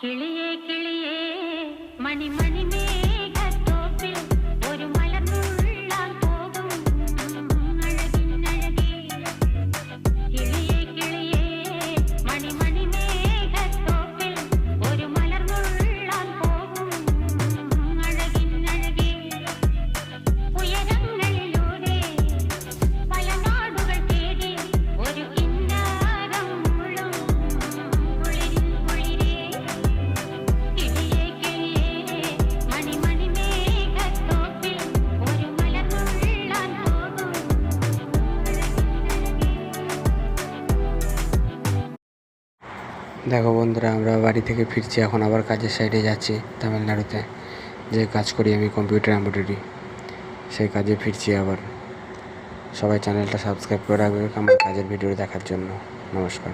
കിളിയേ കിളിയേ മണി മണി മേഘത്തോപ്പിൽ ഒരു മലർന്നുള്ളാൻ പോകും അഴകിനഴകേ. കിളിയേ കിളിയേ മണി മണി മേഘത്തോപ്പിൽ ഒരു മലർന്നുള്ളാൻ പോകും അഴകിനഴകേ. ഉയരങ്ങളിലൂടെ പല നാടുകൾ തേടി ഒരു കിന്നാരം മുഴും കുളിരിൽ കുളിരേ. കിളിയേ കിളിയേ മണി മണി മേഘത്തോപ്പിൽ ഒരു മലർന്നുള്ളാൻ പോകും അഴകിനഴകേ. দেখো বন্ধুরা, আমরা বাড়ি থেকে ফিরছি, এখন আবার কাজের সাইডে যাচ্ছি তামিলনাড়ুতে, যে কাজ করি আমি কম্পিউটার এমব্রয়ডারি, সেই কাজে ফিরছি আবার। সবাই চ্যানেলটা সাবস্ক্রাইব করে রাখবে আমার কাজের ভিডিও দেখার জন্য। নমস্কার।